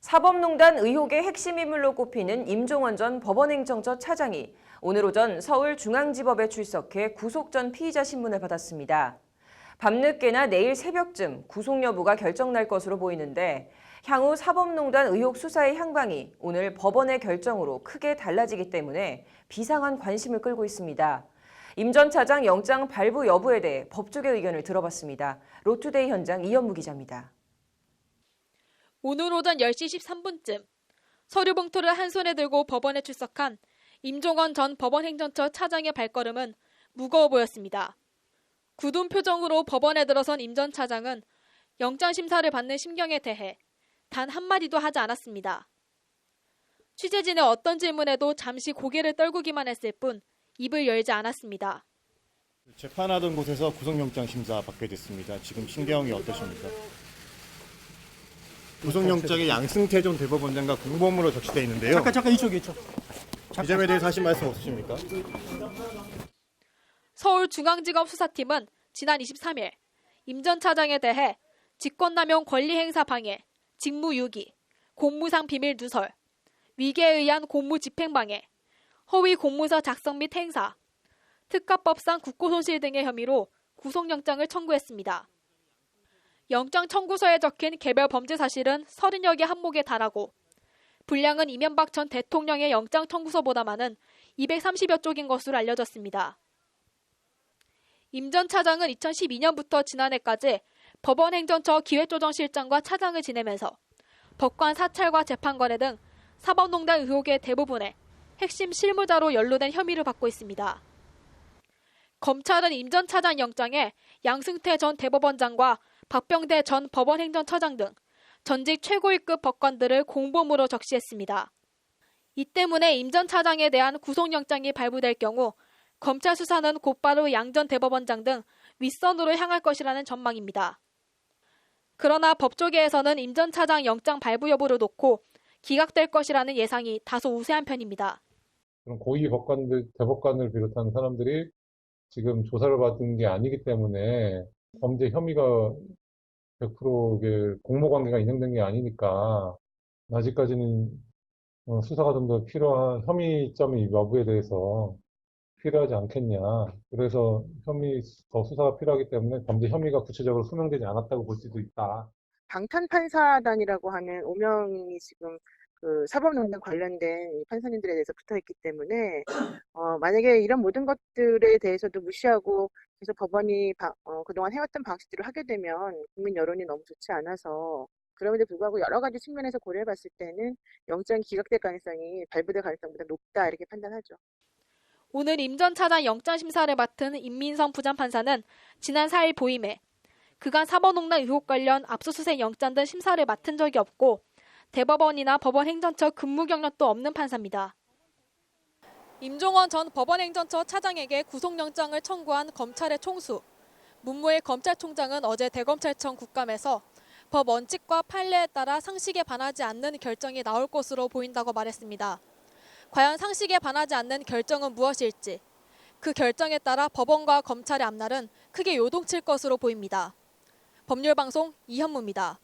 사법농단 의혹의 핵심 인물로 꼽히는 임종원 전 법원행정처 차장이 오늘 오전 서울중앙지법에 출석해 구속 전 피의자 신문을 받았습니다. 밤늦게나 내일 새벽쯤 구속 여부가 결정날 것으로 보이는데 향후 사법농단 의혹 수사의 향방이 오늘 법원의 결정으로 크게 달라지기 때문에 비상한 관심을 끌고 있습니다. 임 전 차장 영장 발부 여부에 대해 법조계 의견을 들어봤습니다. 로투데이 현장 이현무 기자입니다. 오늘 오전 10시 13분쯤 서류 봉투를 한 손에 들고 법원에 출석한 임종원 전 법원행정처 차장의 발걸음은 무거워 보였습니다. 굳은 표정으로 법원에 들어선 임 전 차장은 영장 심사를 받는 심경에 대해 단 한마디도 하지 않았습니다. 취재진의 어떤 질문에도 잠시 고개를 떨구기만 했을 뿐 입을 열지 않았습니다. 재판하던 곳에서 구속영장 심사 받게 됐습니다. 지금 심경이 어떠십니까? 구속영장에 양승태 전 대법원장과 공범으로 적시되어 있는데요. 잠깐 이쪽. 이 점에 대해서 하신 말씀 없으십니까? 서울중앙지검 수사팀은 지난 23일 임 전 차장에 대해 직권남용 권리행사 방해, 직무유기, 공무상 비밀 누설, 위계에 의한 공무집행방해, 허위 공문서 작성 및 행사, 특가법상 국고손실 등의 혐의로 구속영장을 청구했습니다. 영장 청구서에 적힌 개별 범죄 사실은 30여 개 항목에 달하고 분량은 이명박 전 대통령의 영장 청구서보다 많은 230여 쪽인 것으로 알려졌습니다. 임 전 차장은 2012년부터 지난해까지 법원행정처 기획조정실장과 차장을 지내면서 법관 사찰과 재판거래 등 사법농단 의혹의 대부분에 핵심 실무자로 연루된 혐의를 받고 있습니다. 검찰은 임 전 차장 영장에 양승태 전 대법원장과 박병대 전 법원행정처장 등 전직 최고위급 법관들을 공범으로 적시했습니다. 이 때문에 임 전 차장에 대한 구속영장이 발부될 경우 검찰 수사는 곧바로 양 전 대법원장 등 윗선으로 향할 것이라는 전망입니다. 그러나 법조계에서는 임 전 차장 영장 발부 여부를 놓고 기각될 것이라는 예상이 다소 우세한 편입니다. 그런 고위 법관들, 대법관을 비롯한 사람들이 지금 조사를 받은 게 아니기 때문에 범죄 혐의가 100% 이게 공모관계가 인정된 게 아니니까 아직까지는 수사가 좀 더 필요한 혐의점의 여부에 대해서 필요하지 않겠냐. 그래서 더 수사가 필요하기 때문에 범죄 혐의가 구체적으로 소명되지 않았다고 볼 수도 있다. 방탄판사단이라고 하는 오명이 지금 그 사법농단 관련된 이 판사님들에 대해서 붙어있기 때문에 만약에 이런 모든 것들에 대해서도 무시하고 계속 법원이 그동안 해왔던 방식대로 하게 되면 국민 여론이 너무 좋지 않아서 그럼에도 불구하고 여러 가지 측면에서 고려해봤을 때는 영장이 기각될 가능성이 발부될 가능성보다 높다 이렇게 판단하죠. 오늘 임 전 차장 영장 심사를 맡은 임민성 부장판사는 지난 4일 보임에 그간 사법농단 의혹 관련 압수수색 영장 등 심사를 맡은 적이 없고 대법원이나 법원행정처 근무 경력도 없는 판사입니다. 임종원 전 법원행정처 차장에게 구속영장을 청구한 검찰의 총수, 문무일 검찰총장은 어제 대검찰청 국감에서 법 원칙과 판례에 따라 상식에 반하지 않는 결정이 나올 것으로 보인다고 말했습니다. 과연 상식에 반하지 않는 결정은 무엇일지, 그 결정에 따라 법원과 검찰의 앞날은 크게 요동칠 것으로 보입니다. 법률방송 이현무입니다.